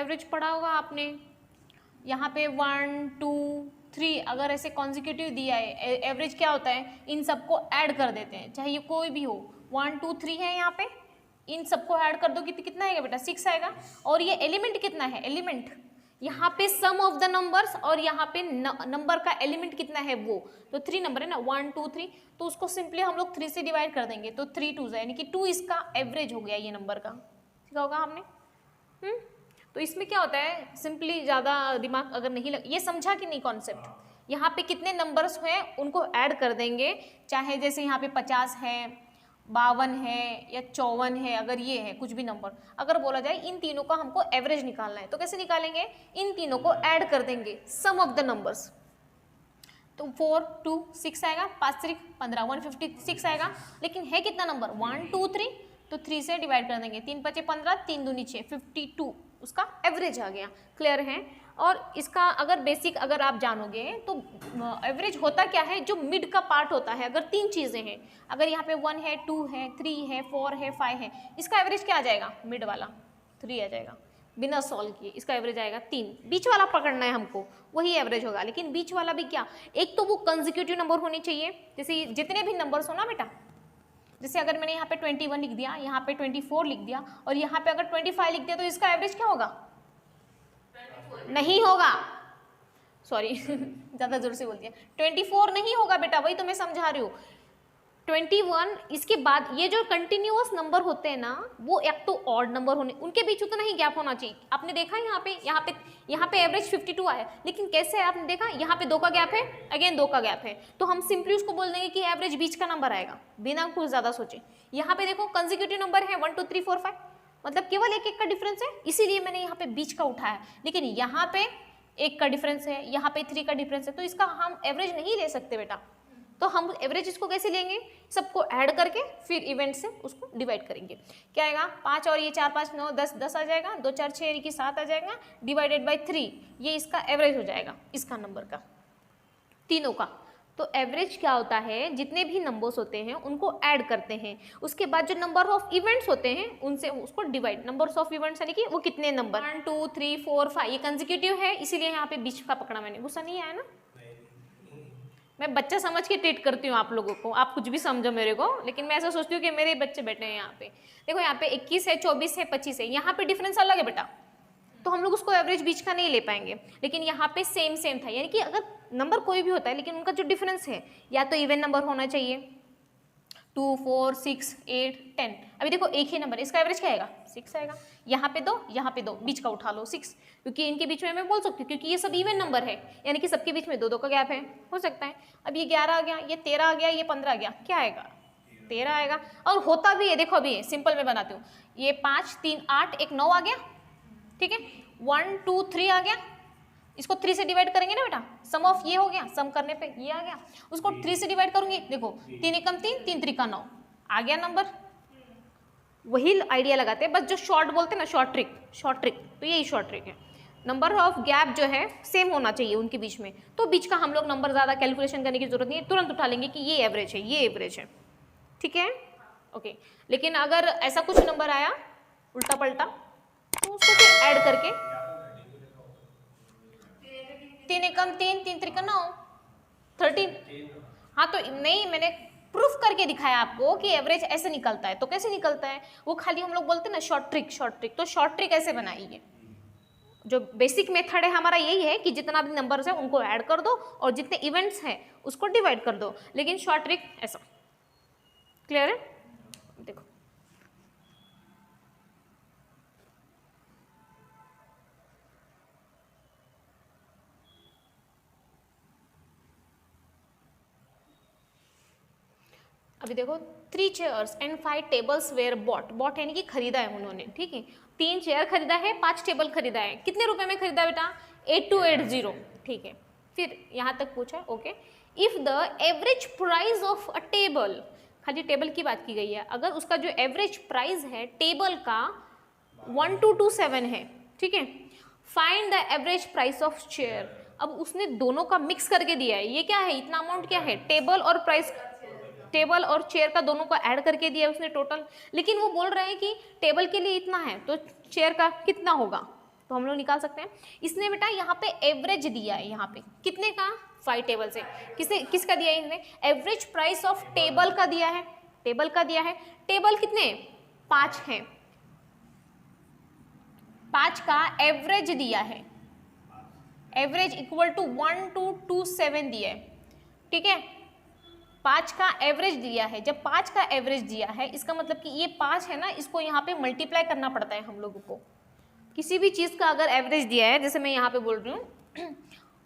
Average पढ़ा होगा आपने। यहाँ पे 1 2 3 अगर ऐसे कॉन्जिक्यूटिव दिया है, एवरेज क्या होता है, इन सबको ऐड कर देते हैं, चाहे ये कोई भी हो। 1 2 3 है यहाँ पे, इन सबको ऐड कर दो कितना आएगा बेटा, 6 आएगा। और ये एलिमेंट कितना है, एलिमेंट यहाँ पे सम ऑफ द नंबर्स, और यहाँ पे नंबर का एलिमेंट कितना है वो, तो 3 नंबर है ना, 1 2 3, तो उसको सिंपली हम लोग 3 से डिवाइड कर देंगे, तो 3 2 यानी कि 2 इसका एवरेज हो गया ये नंबर का। ठीक होगा हमने। तो इसमें क्या होता है, सिंपली ज़्यादा दिमाग अगर नहीं लग, ये समझा कि नहीं कॉन्सेप्ट, यहाँ पे कितने नंबर्स हैं उनको ऐड कर देंगे, चाहे जैसे यहाँ पे 50 है, 52 है या 54 है, अगर ये है कुछ भी नंबर, अगर बोला जाए इन तीनों का हमको एवरेज निकालना है, तो कैसे निकालेंगे, इन तीनों को ऐड कर देंगे, सम ऑफ द नंबर्स। तो 4 2 6 आएगा, 5 3 15 156 आएगा। लेकिन है कितना नंबर, 1 2 3, तो 3 से डिवाइड कर देंगे, 3 5 15, 3 दूनी 6, 52 उसका एवरेज आ गया। क्लियर है। और इसका अगर बेसिक अगर आप जानोगे तो एवरेज होता क्या है, जो मिड का पार्ट होता है, अगर 3 चीज़ें हैं, अगर यहाँ पे 1 है 2 है 3 है 4 है 5 है, इसका एवरेज क्या आ जाएगा, मिड वाला 3 आ जाएगा, बिना सॉल्व किए इसका एवरेज आएगा 3। बीच वाला पकड़ना है हमको, वही एवरेज होगा। लेकिन बीच वाला भी क्या, एक तो वो कंसेक्यूटिव नंबर होने चाहिए, जैसे जितने भी नंबर्स हो ना बेटा, जैसे अगर मैंने यहाँ पे 21 लिख दिया, यहाँ पे 24 लिख दिया, और यहाँ पे अगर 25 लिख दिया, तो इसका एवरेज क्या होगा, नहीं होगा, सॉरी ज़्यादा जोर से बोल दिया, 24 नहीं होगा बेटा, वही तो मैं समझा रही हूँ। 21 इसके बाद ये जो कंटिन्यूअस नंबर होते हैं ना, वो एक तो ऑड नंबर होने, उनके बीच उतना ही गैप होना चाहिए। आपने देखा यहाँ पे एवरेज 52 आया, लेकिन कैसे है आपने देखा, यहाँ पे 2 का गैप है, अगेन 2 का गैप है, तो हम सिंपली उसको बोल देंगे कि एवरेज बीच का नंबर आएगा, बिना कुछ ज़्यादा सोचे। यहाँ पे देखो कंसेक्यूटिव नंबर है 1 2 3 4 5, मतलब केवल एक का डिफरेंस है, इसीलिए मैंने यहाँ पे बीच का उठाया। लेकिन यहाँ पे 1 का डिफरेंस है, यहाँ पे 3 का डिफरेंस है, तो इसका हम एवरेज नहीं ले सकते बेटा। तो हम एवरेज इसको कैसे लेंगे, सबको ऐड करके फिर इवेंट से उसको डिवाइड करेंगे। क्या आएगा, 5 और ये 4 5 9 10 10 आ जाएगा, 2 4 6 की 7 आ जाएगा, डिवाइडेड बाई 3, ये इसका एवरेज हो जाएगा, इसका नंबर का, तीनों का। तो एवरेज क्या होता है, जितने भी नंबर्स होते हैं उनको ऐड करते हैं, उसके बाद जो नंबर ऑफ इवेंट्स होते हैं उनसे उसको डिवाइड, नंबर्स ऑफ इवेंट्स यानी कि वो कितने नंबर, 1 2 3 4 5, ये कंसेक्यूटिव है, इसीलिए यहाँ पे बीच का पकड़ा मैंने। गुस्सा नहीं आया ना, मैं बच्चा समझ के ट्रीट करती हूँ आप लोगों को, आप कुछ भी समझो मेरे को, लेकिन मैं ऐसा सोचती हूँ कि मेरे बच्चे बैठे हैं यहाँ पे। देखो यहाँ पे 21 है, 24 है, 25 है, यहाँ पे डिफरेंस अलग है बेटा, तो हम लोग उसको एवरेज बीच का नहीं ले पाएंगे। लेकिन यहाँ पे सेम था, यानी कि अगर नंबर कोई भी होता है, लेकिन उनका जो डिफरेंस है, या तो इवन नंबर होना चाहिए, 2 4 6 8 10। अभी देखो एक ही नंबर, इसका एवरेज क्या आएगा, 6 आएगा। यहाँ पे 2, यहाँ पे 2, बीच का उठा लो 6, क्योंकि इनके बीच में मैं बोल सकती हूँ, क्योंकि ये सब इवन नंबर है, यानी कि सबके बीच में 2 2 का गैप है, हो सकता है। अब ये 11 आ गया, ये 13 आ गया, ये 15 आ गया, क्या आएगा, 13 आएगा। और होता भी है, देखो अभी सिंपल में बनाती हूँ, ये 5 3 8 1 9 आ गया, ठीक है, 1 2 3 आ गया, इसको 3 से डिवाइड करेंगे ना बेटा, सम ऑफ ये हो गया, सम करने पे ये आ गया, उसको 3 से डिवाइड करूंगी, देखो 3 एकम 3 3 3 9 आ गया नंबर। वही आइडिया लगाते हैं, बस जो शॉर्ट बोलते हैं ना, शॉर्ट ट्रिक, तो यही शॉर्ट ट्रिक है। नंबर ऑफ गैप जो है सेम होना चाहिए उनके बीच में, तो बीच का हम लोग नंबर ज़्यादा कैलकुलेशन करने की जरूरत नहीं है, तुरंत उठा लेंगे कि ये एवरेज है, ये एवरेज है, ठीक है, ओके। लेकिन अगर ऐसा कुछ नंबर आया उल्टा पलटा, तो उसको फिर ऐड करके 3 एकम 3 3 त्रिका 9 13। हाँ तो नहीं, मैंने प्रूफ करके दिखाया आपको कि एवरेज ऐसे निकलता है। तो कैसे निकलता है, वो खाली हम लोग बोलते हैं ना शॉर्ट ट्रिक, तो शॉर्ट ट्रिक ऐसे बनाइए। जो बेसिक मेथड है हमारा यही है कि जितना भी नंबर्स है उनको ऐड कर दो और जितने इवेंट्स हैं उसको डिवाइड कर दो, लेकिन शॉर्ट ट्रिक ऐसा। क्लियर है, देखो अभी देखो 3 chairs and 5 tables were bought यानी कि खरीदा है उन्होंने, ठीक है, 3 चेयर खरीदा है, 5 टेबल खरीदा है। कितने रुपए में खरीदा बेटा, 8280, ठीक है। फिर यहाँ तक पूछा, okay. If the average price of a table, खाली टेबल की बात की गई है, अगर उसका जो एवरेज प्राइस है टेबल का 1227 है, ठीक है, find the average price of chair. अब उसने दोनों का मिक्स करके दिया है, ये क्या है, इतना अमाउंट क्या है, टेबल और प्राइस, टेबल और चेयर का दोनों को ऐड करके दिया उसने टोटल। लेकिन वो बोल रहे हैं कि टेबल के लिए इतना है तो चेयर का कितना होगा, तो हम लोग निकाल सकते हैं। इसने बेटा यहाँ पे एवरेज दिया है, यहाँ पे कितने का, 5 टेबल से। किसका दिया है इसने, एवरेज प्राइस ऑफ टेबल का दिया है, टेबल का दिया है। टेबल कितने, 5 हैं, 5 का एवरेज दिया है, एवरेज इक्वल टू 1227 दिया है, ठीक है। 5 का एवरेज दिया है, जब 5 का एवरेज दिया है इसका मतलब कि ये 5 है ना, इसको यहाँ पे मल्टीप्लाई करना पड़ता है हम लोगों को। किसी भी चीज़ का अगर एवरेज दिया है, जैसे मैं यहाँ पे बोल रही हूँ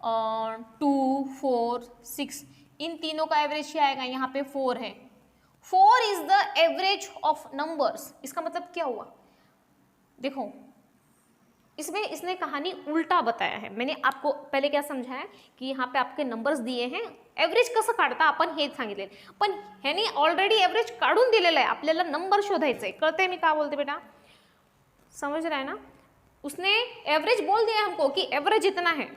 और 2, 4, 6, इन तीनों का एवरेज क्या आएगा, यहाँ पे 4 है। 4 is the average of numbers. इसका मतलब क्या हुआ, देखो इसमें इसने कहानी उल्टा बताया है। मैंने आपको पहले क्या समझाया कि यहाँ पे आपके नंबर्स दिए हैं, एव्हरेज कसं काढता आपण हे सांगितले, पण ह्याने ऑलरेडी एव्हरेज काढून दिलेलं आहे, आपल्याला नंबर शोधायचा आहे। कळतंय मी क्या बोलते बेटा, समझ रहा है ना। उसने एवरेज बोल दिया हमको कि एवरेज इतना है।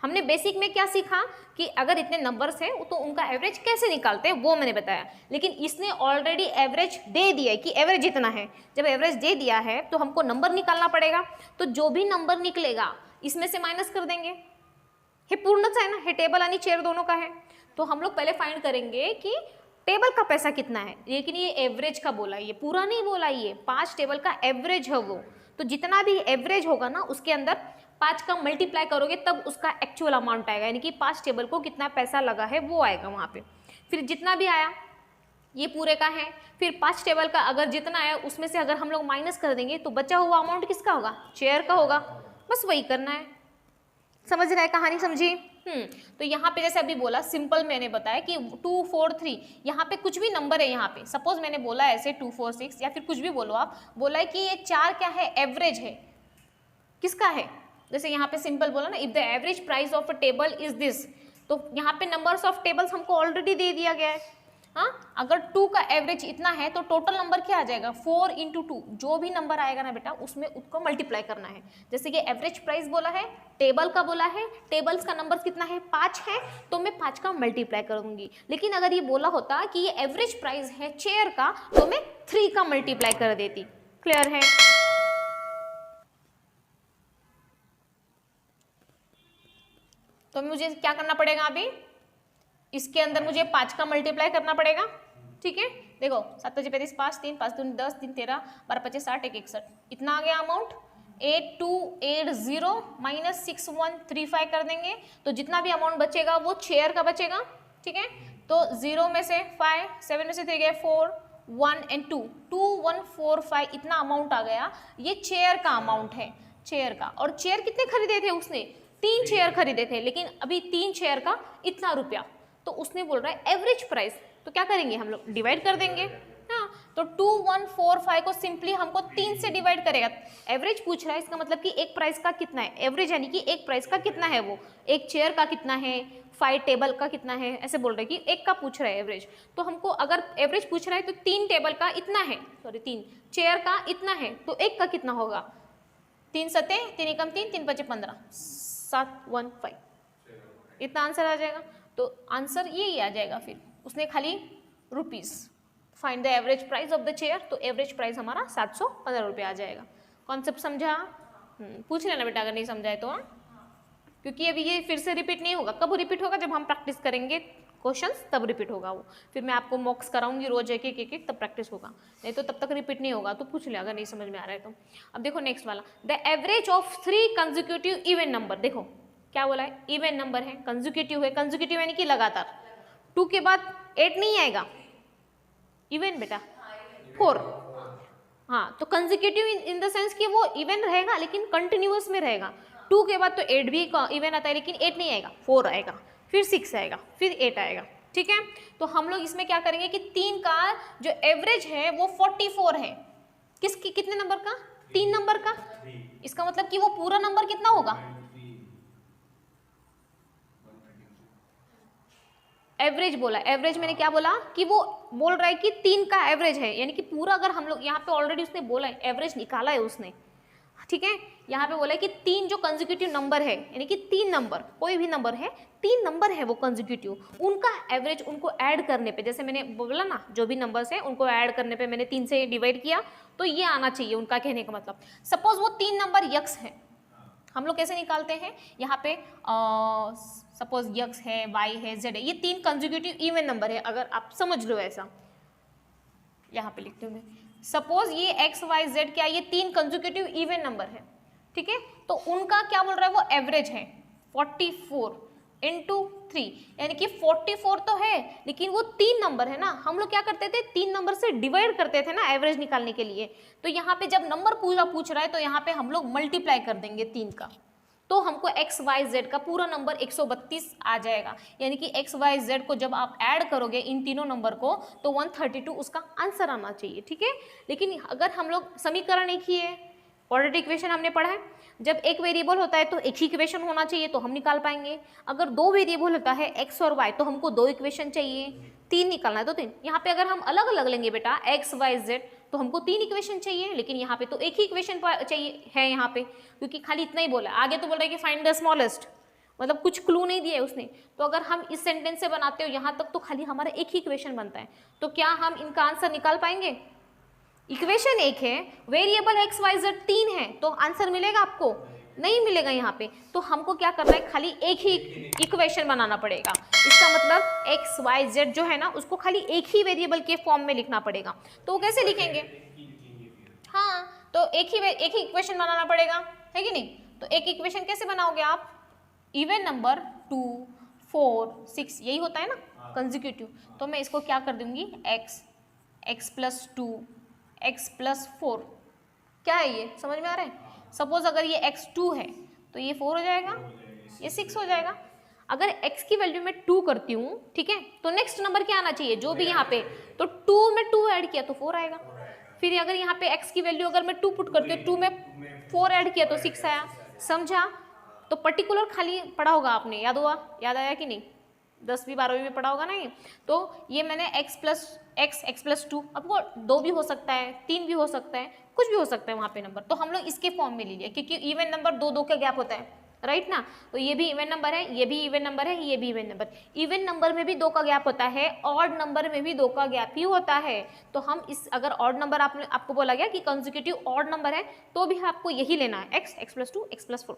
हमने बेसिक में क्या सीखा कि अगर इतने नंबर्स हैं तो उनका एवरेज कैसे निकालते हैं वो मैंने बताया, लेकिन इसने ऑलरेडी एवरेज दे दिया है कि एवरेज इतना है। जब एवरेज दे दिया है तो हमको नंबर निकालना पड़ेगा, तो जो भी नंबर निकलेगा इसमें से माइनस कर देंगे। ये पूर्णच है ना, ये टेबल आणि चेयर दोनों का है। तो हम लोग पहले फाइंड करेंगे कि टेबल का पैसा कितना है, लेकिन ये एवरेज का बोला, ये पूरा नहीं बोला, ये 5 टेबल का एवरेज है वो। तो जितना भी एवरेज होगा ना उसके अंदर 5 का मल्टीप्लाई करोगे तब उसका एक्चुअल अमाउंट आएगा, यानी कि 5 टेबल को कितना पैसा लगा है वो आएगा वहाँ पे। फिर जितना भी आया ये पूरे का है, फिर 5 टेबल का अगर जितना आया उसमें से अगर हम लोग माइनस कर देंगे तो बचा हुआ अमाउंट किसका होगा, चेयर का होगा। बस वही करना है, समझ रहा है कहानी, समझी। तो यहाँ पे जैसे अभी बोला सिंपल मैंने बताया कि 2, 4, 3, यहाँ पे कुछ भी नंबर है, यहाँ पे सपोज मैंने बोला ऐसे 2, 4, 6 या फिर कुछ भी बोलो आप, बोला है कि ये 4 क्या है, एवरेज है, किसका है। जैसे यहाँ पे सिंपल बोला ना, if the average price of a table is this, तो यहाँ पे नंबर्स ऑफ टेबल्स हमको ऑलरेडी दे दिया गया है। हाँ, अगर 2 का एवरेज इतना है तो टोटल नंबर क्या आ जाएगा, 4 × 2, जो भी नंबर आएगा ना बेटा उसमें उसको मल्टीप्लाई करना है। जैसे कि एवरेज प्राइस बोला है, टेबल का बोला है, टेबल्स का नंबर कितना है, 5 है, तो मैं 5 का मल्टीप्लाई करूंगी। लेकिन अगर ये बोला होता कि ये एवरेज प्राइस है चेयर का, तो मैं 3 का मल्टीप्लाई कर देती। क्लियर है। तो मुझे क्या करना पड़ेगा, अभी इसके अंदर मुझे 5 का मल्टीप्लाई करना पड़ेगा, ठीक है। देखो 7 × 35, 5, 3, 5, 2, 10, 3, 13, 12, 25, 60, 1, 61, इतना आ गया अमाउंट। 8280 माइनस 6135 कर देंगे, तो जितना भी अमाउंट बचेगा वो चेयर का बचेगा, ठीक है। तो 0 में से 5, 7 में से 3 गए 4, 1 और 2, 2145 इतना अमाउंट आ गया। ये चेयर का अमाउंट है, चेयर का। और चेयर कितने खरीदे थे उसने, 3 चेयर खरीदे थे, लेकिन अभी 3 चेयर का इतना रुपया। तो उसने बोल रहा है एवरेज प्राइस, तो क्या करेंगे हम लोग, डिवाइड कर देंगे। हाँ, तो 2145 को सिंपली हमको 3 से डिवाइड करेगा। एवरेज पूछ रहा है, इसका मतलब कि एक प्राइस का कितना है, एवरेज यानी कि एक प्राइस का कितना है, वो एक चेयर का कितना है, 5 टेबल का कितना है, ऐसे बोल रहे हैं कि एक का पूछ रहा है एवरेज। तो हमको अगर एवरेज पूछ रहा है तो 3 टेबल का इतना है, सॉरी 3 चेयर का इतना है, तो एक का कितना होगा, 3 सते 3 एकम 3, 3 पचे 15, 715, इतना आंसर आ जाएगा। तो आंसर यही आ जाएगा। फिर उसने खाली rupees, find the average price of the chair, तो एवरेज प्राइस हमारा 715 रुपये आ जाएगा। कॉन्सेप्ट समझा, पूछ लेना बेटा अगर नहीं समझा है तो, क्योंकि अभी ये फिर से रिपीट नहीं होगा। कब रिपीट होगा, जब हम प्रैक्टिस करेंगे क्वेश्चंस तब रिपीट होगा वो। फिर मैं आपको मॉक्स कराऊंगी रोज एक एक, तब प्रैक्टिस होगा, नहीं तो तब तक रिपीट नहीं होगा। तो पूछ ले अगर नहीं समझ में आ रहा है तो। अब देखो नेक्स्ट वाला, the average of 3 consecutive even number. देखो क्या बोला है, इवन नंबर है, कंसेक्यूटिव है, कंसेक्यूटिव यानी कि लगातार। 2 के बाद 8 नहीं आएगा, इवन बेटा 4। हाँ, तो कंसेक्यूटिव इन द सेंस कि वो इवन रहेगा लेकिन कंटिन्यूअस में रहेगा। 2 के बाद तो 8 भी इवन आता है, लेकिन 8 नहीं आएगा, 4 आएगा, फिर 6 आएगा, फिर 8 आएगा, ठीक है। तो हम लोग इसमें क्या करेंगे कि 3 का जो एवरेज है वो 44 है। किसकी, कितने नंबर का, 3 नंबर का। इसका मतलब कि वो पूरा नंबर कितना होगा, एवरेज बोला। एवरेज मैंने क्या बोला कि वो बोल रहा है कि 3 का एवरेज है, यानी कि पूरा अगर हम लोग यहाँ पे ऑलरेडी उसने बोला है, एवरेज निकाला है उसने, ठीक है। यहाँ पे बोला है कि 3 जो कंसेक्यूटिव नंबर है, यानी कि 3 नंबर, कोई भी नंबर है, 3 नंबर है वो कंसेक्यूटिव, उनका एवरेज उनको ऐड करने पे, जैसे मैंने बोला ना जो भी नंबर्स है उनको ऐड करने पे मैंने 3 से डिवाइड किया, तो ये आना चाहिए उनका कहने का मतलब। सपोज वो 3 नंबर यक्स है, हम लोग कैसे निकालते हैं, यहाँ पे सपोज x है, y है, z है, ये 3 कंसेक्यूटिव इवन नंबर है, अगर आप समझ लो ऐसा, यहाँ पे लिखते हूँ मैं, सपोज ये x y z क्या, ये 3 कंसेक्यूटिव इवन नंबर है, ठीक है, तो उनका क्या बोल रहा है, वो एवरेज है 44 इंटू 3, यानी कि 44 तो है लेकिन वो 3 नंबर है ना, हम लोग क्या करते थे 3 नंबर से डिवाइड करते थे ना एवरेज निकालने के लिए, तो यहाँ पे जब नंबर पूरा पूछ रहा है तो यहाँ पे हम लोग मल्टीप्लाई कर देंगे 3 का, तो हमको x y z का पूरा नंबर 132 आ जाएगा, यानी कि x y z को जब आप ऐड करोगे इन तीनों नंबर को तो 132 उसका आंसर आना चाहिए, ठीक है। लेकिन अगर हम लोग समीकरण एक ही है, क्वाड्रेटिक इक्वेशन हमने पढ़ा है, जब एक वेरिएबल होता है तो एक ही इक्वेशन होना चाहिए तो हम निकाल पाएंगे, अगर 2 वेरिएबल होता है x और y तो हमको 2 इक्वेशन चाहिए, 3 निकालना है तो 3, यहाँ पे अगर हम अलग अलग लेंगे बेटा x y z तो हमको 3 इक्वेशन चाहिए, लेकिन यहाँ पे तो एक ही इक्वेशन चाहिए है यहाँ पे, क्योंकि खाली इतना ही बोला, आगे तो बोल रहा है कि फाइंड द स्मॉलेस्ट, मतलब कुछ क्लू नहीं दिया है उसने, तो अगर हम इस सेंटेंस से बनाते हो यहाँ तक तो खाली हमारा एक ही इक्वेशन बनता है, तो क्या हम इनका आंसर निकाल पाएंगे, इक्वेशन एक है, वेरिएबल एक्स वाई जेड 3 है, तो आंसर मिलेगा आपको, नहीं मिलेगा यहाँ पे, तो हमको क्या करना है, खाली एक ही इक्वेशन बनाना पड़ेगा, इसका मतलब एक्स वाई जेड जो है ना उसको खाली एक ही वेरिएबल के फॉर्म में लिखना पड़ेगा, तो वो कैसे लिखेंगे, हाँ तो एक ही इक्वेशन बनाना पड़ेगा, है कि नहीं, तो एक इक्वेशन कैसे बनाओगे आप, इवन नंबर 2 4 6 यही होता है ना कंसेक्यूटिव, तो मैं इसको क्या कर दूंगी x प्लस 2 x प्लस 4, क्या है ये समझ में आ रहा है, सपोज अगर ये x2 है तो ये 4 हो जाएगा, ये 6 हो जाएगा, अगर x की वैल्यू में 2 करती हूँ, ठीक है, तो नेक्स्ट नंबर क्या आना चाहिए जो भी यहाँ पे, तो 2 में 2 ऐड किया तो 4 आएगा, फिर अगर यहाँ पे x की वैल्यू अगर मैं 2 पुट करती हूँ, 2 में 4 ऐड किया तो 6 आया, समझा, तो पर्टिकुलर खाली पढ़ा होगा आपने, याद आया कि नहीं, 10वीं 12वीं में पढ़ा होगा ना ये, तो ये मैंने x प्लस 2, आपको 2 भी हो सकता है, 3 भी हो सकता है, कुछ भी हो सकता है वहाँ पे नंबर, तो हम लोग इसके फॉर्म में ले लिया, क्योंकि इवन नंबर 2 का गैप होता है, राइट ना, तो ये भी इवन नंबर है, ये भी इवन नंबर है, ये भी इवन नंबर में भी 2 का गैप होता है, ऑड नंबर में भी 2 का गैप ही होता है, तो हम इस अगर ऑड नंबर आपको बोला गया कि कंसेक्यूटिव ऑड नंबर है तो भी आपको यही लेना है, x प्लस 2 x प्लस 4,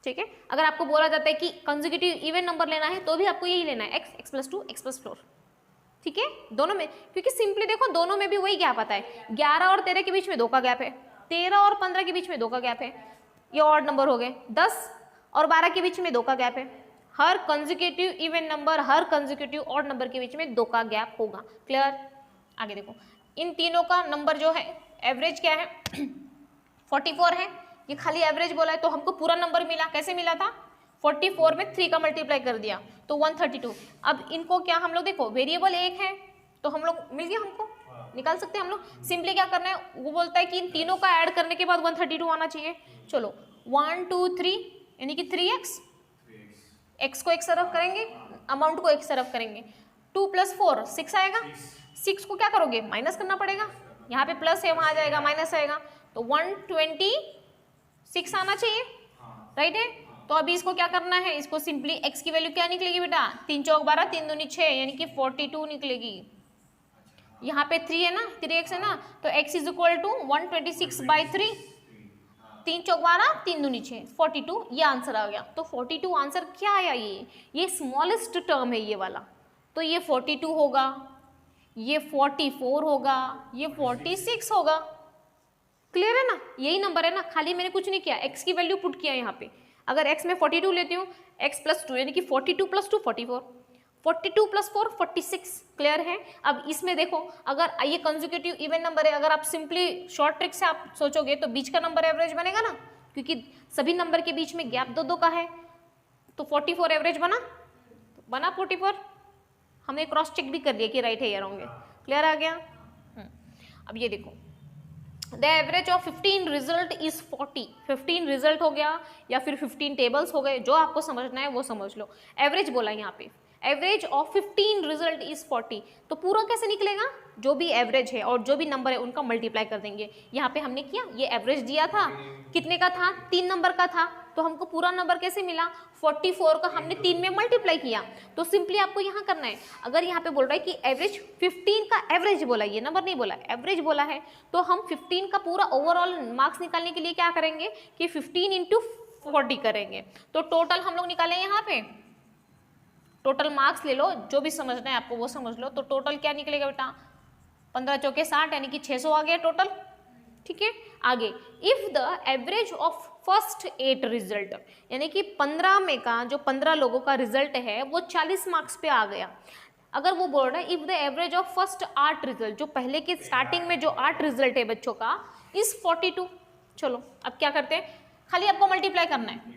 ठीक है, अगर आपको बोला जाता है कि कंसेक्यूटिव इवन नंबर लेना है तो भी आपको यही लेना है, x प्लस 2 x प्लस 4, ठीक है, दोनों में, क्योंकि सिंपली देखो दोनों में भी वही गैप आता है, 11 और 13 के बीच में 2 का गैप है, 13 और 15 के बीच में 2 का गैप है, ये ऑड नंबर हो गए, 10 और 12 के बीच में 2 का गैप है, हर कंसेक्यूटिव इवन नंबर, हर कंसेक्यूटिव ऑड नंबर के बीच में 2 का गैप होगा, क्लियर। आगे देखो, इन तीनों का नंबर जो है एवरेज क्या है 44 है, ये खाली एवरेज बोला है, तो हमको पूरा नंबर मिला, कैसे मिला था, 44 में 3 का मल्टीप्लाई कर दिया तो 132, अब इनको क्या हम लोग देखो वेरिएबल एक है तो हम लोग मिल गया, हमको निकाल सकते हैं हम लोग, सिंपली क्या करना है, वो बोलता है कि इन तीनों का ऐड करने के बाद 132 आना चाहिए, चलो 1 2 3 यानी कि 3x, x को एक तरफ करेंगे, अमाउंट को एक तरफ करेंगे, 2 प्लस 4 6 आएगा, 6 को क्या करोगे माइनस करना पड़ेगा, यहाँ पे प्लस है वहाँ जाएगा माइनस आएगा, तो 126 आना चाहिए, राइट है, तो अभी इसको क्या करना है, इसको सिंपली x की वैल्यू क्या निकलेगी बेटा, 3 चौक 12 3 दूनी 6 यानी कि 42 निकलेगी, यहाँ पे 3 है ना, 3x है ना, तो x इज इक्वल टू 126/3, 3 चौक 12 3 दूनी 6 42, ये आंसर आ गया, तो 42 आंसर क्या आया, ये स्मॉलेस्ट टर्म है ये वाला, तो ये 42 होगा, ये 44 होगा, ये 46 होगा, क्लियर है ना, यही नंबर है ना, खाली मैंने कुछ नहीं किया, x की वैल्यू पुट किया यहाँ पे, अगर x में 42 लेती हूँ, x प्लस 2 यानी कि 42 प्लस 2 44, 42 प्लस 4 46, क्लियर है। अब इसमें देखो अगर ये कंसेक्यूटिव इवन नंबर है, अगर आप सिंपली शॉर्ट ट्रिक से आप सोचोगे तो बीच का नंबर एवरेज बनेगा ना, क्योंकि सभी नंबर के बीच में गैप 2 का है, तो 44 एवरेज बना 44, हमने क्रॉस चेक भी कर लिया कि राइट है या रॉन्ग है, क्लियर आ गया। अब ये देखो, the average of 15 result is 40, 15 result हो गया या फिर 15 टेबल्स हो गए, जो आपको समझना है वो समझ लो, एवरेज बोला यहाँ पे, एवरेज ऑफ 15 रिजल्ट इज 40, तो पूरा कैसे निकलेगा, जो भी एवरेज है और जो भी नंबर है उनका मल्टीप्लाई कर देंगे, यहाँ पे हमने किया, ये एवरेज दिया था, कितने का था, 3 नंबर का था, तो हमको पूरा नंबर कैसे मिला, 44 का हमने 3 में मल्टीप्लाई किया, तो सिंपली आपको यहाँ करना है, अगर यहाँ पे बोल रहा है कि एवरेज 15 का एवरेज बोला, ये नंबर नहीं बोला, एवरेज बोला है, तो हम 15 का पूरा ओवरऑल मार्क्स निकालने के लिए क्या करेंगे कि 15 इंटू 40 करेंगे। तो टोटल हम लोग निकालें यहाँ पे, टोटल मार्क्स ले लो, जो भी समझना है आपको वो समझ लो। तो टोटल क्या निकलेगा बेटा, 15 चौके 60 यानी कि 600 आ गया टोटल। ठीक है, आगे if the average of first 8 result, यानी कि 15 में का जो 15 लोगों का रिजल्ट है वो 40 मार्क्स पे आ गया। अगर वो बोल रहा है if the average of first 8 result, जो पहले के स्टार्टिंग में जो 8 रिजल्ट है बच्चों का इस 42। चलो अब क्या करते हैं, खाली आपको मल्टीप्लाई करना है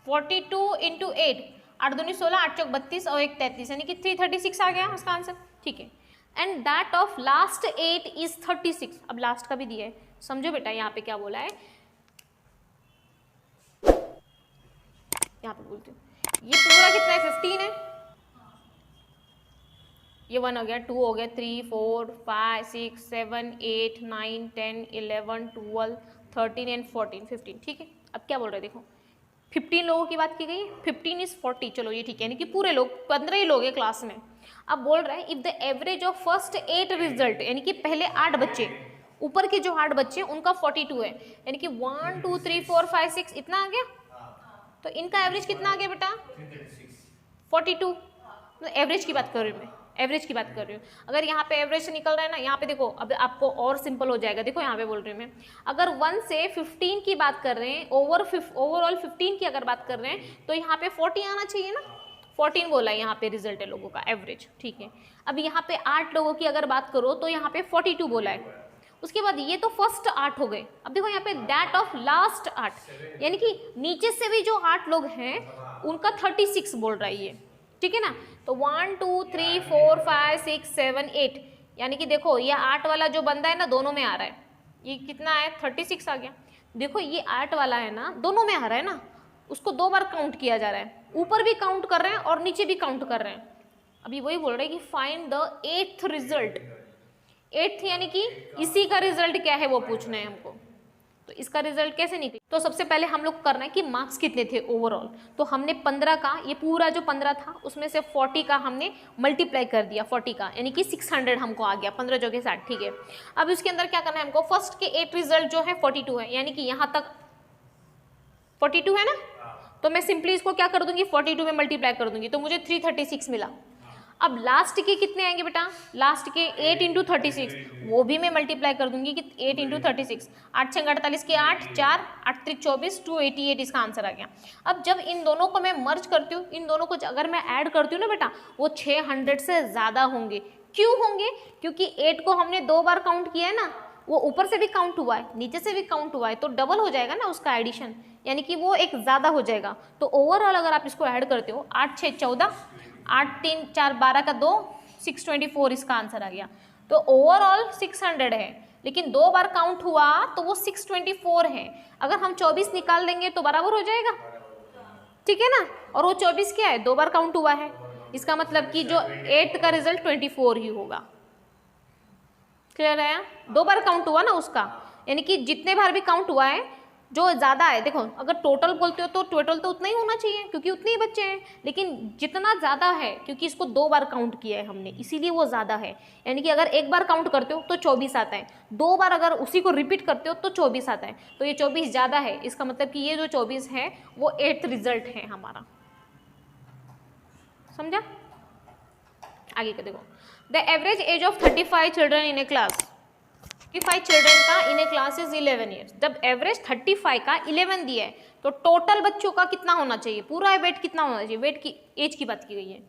42 इंटू 8, 8 दूनी 16, 8 चौक 32 और 1 33, यानी कि 336 आ गया उसका आंसर। ठीक है, and that of last 8 is 36। अब लास्ट का भी दिया है, समझो बेटा यहाँ पे क्या बोला है, यहाँ पे बोलती हूँ ये पूरा कितना है 15 है, ये 1 हो गया, 2 हो गया, 3 4 5 6 7 8 9 10 11 12 13 एंड 14 15। ठीक है, अब क्या बोल रहे हैं देखो, 15 लोगों की बात की गई है, 15 इज 40, चलो ये ठीक है, यानी कि पूरे लोग 15 ही लोग हैं क्लास में। अब बोल रहा है if the average of first 8 result, यानी कि पहले 8 बच्चे, ऊपर के जो 8 बच्चे उनका 42 है, यानी कि 1 2 3 4 5 6 इतना आ गया, तो इनका एवरेज कितना आ गया बेटा 42। एवरेज की बात कर रही हूँ मैं, एवरेज की बात कर रही हूँ। अगर यहाँ पे एवरेज से निकल रहा है ना, यहाँ पे देखो अब आपको और सिंपल हो जाएगा। देखो यहाँ पे बोल रही हूँ मैं, अगर 1 से 15 की बात कर रहे हैं, ओवरऑल 15 की अगर बात कर रहे हैं तो यहाँ पे 40 आना चाहिए ना, 14 बोला है यहाँ पे रिजल्ट है लोगों का एवरेज। ठीक है, अब यहाँ पे 8 लोगों की अगर बात करो तो यहाँ पे 42 बोला है। उसके बाद ये तो फर्स्ट 8 हो गए, अब देखो यहाँ पे दैट ऑफ लास्ट 8, यानी कि नीचे से भी जो 8 लोग हैं उनका 36 बोल रहा है ये। ठीक है ना, तो 1 2 3 4 5 6 7 8, यानी कि देखो ये 8 वाला जो बंदा है ना दोनों में आ रहा है, ये कितना है 36 आ गया। देखो ये 8 वाला है ना दोनों में आ रहा है ना, उसको 2 बार काउंट किया जा रहा है, ऊपर भी काउंट कर रहे हैं और नीचे भी काउंट कर रहे हैं। अभी वही बोल रहे हैं कि find the 8th result, 8th यानी कि इसी का रिजल्ट क्या है वो पूछना है हमको। तो इसका रिजल्ट कैसे निकले, तो सबसे पहले हम लोग करना है कि मार्क्स कितने थे ओवरऑल। तो हमने 15 का, ये पूरा जो 15 था उसमें से 40 का हमने मल्टीप्लाई कर दिया 40 का, यानी कि 600 हमको आ गया, 15 जो के 60। ठीक है, अब इसके अंदर क्या करना है हमको, फर्स्ट के 8 रिजल्ट जो है 42 है, यानी कि यहाँ तक 42 है ना, तो मैं सिंपली इसको क्या कर दूंगी 42 में मल्टीप्लाई कर दूंगी, तो मुझे 336 मिला। अब लास्ट के कितने आएंगे बेटा, लास्ट के 8 इंटू 36, वो भी मैं मल्टीप्लाई कर दूंगी कि 8 इंटू 36, 8 छंग 48 के 8, 4 8 3 24, 288 इसका आंसर आ गया। अब जब इन दोनों को मैं मर्ज करती हूँ, इन दोनों को अगर मैं ऐड करती हूँ ना बेटा, वो 600 से ज़्यादा होंगे। क्यों होंगे, क्योंकि 8 को हमने 2 बार काउंट किया है ना, वो ऊपर से भी काउंट हुआ है नीचे से भी काउंट हुआ है, तो डबल हो जाएगा ना उसका एडिशन, यानी कि वो एक ज़्यादा हो जाएगा। तो ओवरऑल अगर आप इसको ऐड करते हो 8 6 14, 8 3 4 12 का 2, 624 इसका आंसर आ गया। तो ओवरऑल 600 है, लेकिन 2 बार काउंट हुआ तो वो 624 है। अगर हम 24 निकाल देंगे तो बराबर हो जाएगा, ठीक है ना, और वो 24 क्या है 2 बार काउंट हुआ है, इसका मतलब कि जो 8th का रिजल्ट 24 ही होगा। क्लियर है, 2 बार काउंट हुआ ना उसका, यानी कि जितने बार भी काउंट हुआ है जो ज़्यादा है, देखो अगर टोटल बोलते हो तो टोटल तो उतना ही होना चाहिए क्योंकि उतने ही बच्चे हैं, लेकिन जितना ज़्यादा है क्योंकि इसको 2 बार काउंट किया है हमने इसीलिए वो ज़्यादा है। यानी कि अगर 1 बार काउंट करते हो तो 24 आता है, 2 बार अगर उसी को रिपीट करते हो तो 24 आता है, तो ये 24 ज़्यादा है, इसका मतलब कि ये जो 24 है वो 8th रिजल्ट है हमारा। समझा, आगे का देखो, the average age of 35 children in A class, 35 children का इन ए क्लास इज 11 ईयर्स। जब एवरेज 35 का 11 दिया है तो टोटल बच्चों का कितना होना चाहिए, पूरा वेट कितना होना चाहिए, वेट की एज की बात की गई है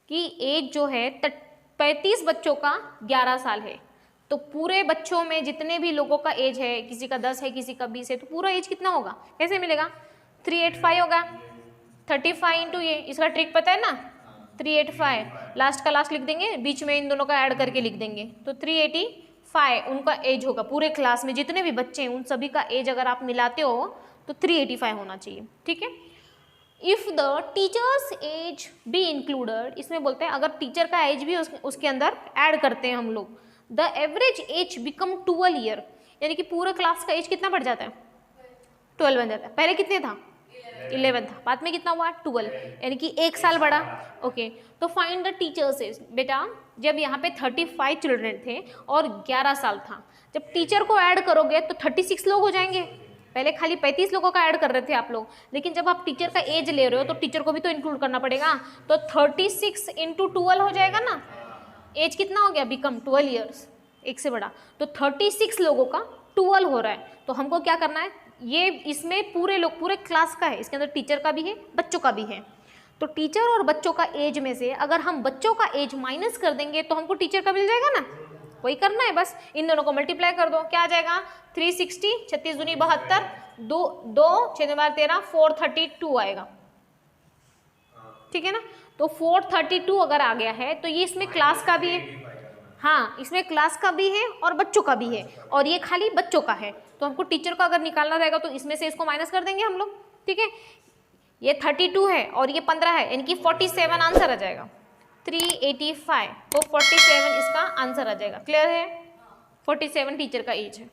कि एज जो है 35 बच्चों का 11 साल है, तो पूरे बच्चों में जितने भी लोगों का एज है, किसी का 10 है किसी का 20 है, तो पूरा एज कितना होगा, कैसे मिलेगा 385 होगा, 35 इंटू ये, इसका ट्रिक पता है ना 385, लास्ट का लास्ट लिख देंगे, बीच में इन दोनों का ऐड करके लिख देंगे, तो 385 उनका एज होगा। पूरे क्लास में जितने भी बच्चे हैं उन सभी का एज अगर आप मिलाते हो तो 385 होना चाहिए, ठीक है। If the teachers has be included, इसमें बोलते हैं अगर टीचर का एज भी उसके अंदर ऐड करते हैं हम लोग, the average age become 12 year, यानी कि पूरे क्लास का एज कितना बढ़ जाता है 12 बन जाता है। पहले कितने था 11 था, बाद में कितना हुआ 12, यानी कि 1 साल बढ़ा। ओके, तो फाइंड द टीचर्स एज, बेटा जब यहाँ पे 35 चिल्ड्रन थे और 11 साल था, जब टीचर को ऐड करोगे तो 36 लोग हो जाएंगे, पहले खाली 35 लोगों का ऐड कर रहे थे आप लोग, लेकिन जब आप टीचर का एज ले रहे हो तो टीचर को भी तो इंक्लूड करना पड़ेगा। तो 36 इंटू 12 हो जाएगा ना, एज कितना हो गया, बिकम 12 ईयर्स, एक से बड़ा। तो 36 लोगों का 12 हो रहा है। तो हमको क्या करना है, ये इसमें पूरे लोग, पूरे क्लास का है, इसके अंदर टीचर का भी है, बच्चों का भी है। तो टीचर और बच्चों का एज में से अगर हम बच्चों का एज माइनस कर देंगे तो हमको टीचर का मिल जाएगा ना, वही करना है बस। इन दोनों को मल्टीप्लाई कर दो, क्या आ जाएगा 360, 36 दूनी 72, 2 6 बार 13, 432 आएगा, ठीक है ना। तो 432 अगर आ गया है तो ये इसमें क्लास का भी है, हाँ इसमें क्लास का भी है और बच्चों का भी है, और ये खाली बच्चों का है। तो हमको टीचर का अगर निकालना रहेगा तो इसमें से इसको माइनस कर देंगे हम लोग, ठीक है। ये 32 है और ये 15 है, यानी कि 47 आंसर आ जाएगा, 385। तो 47 इसका आंसर आ जाएगा। क्लियर है, 47 टीचर का एज है।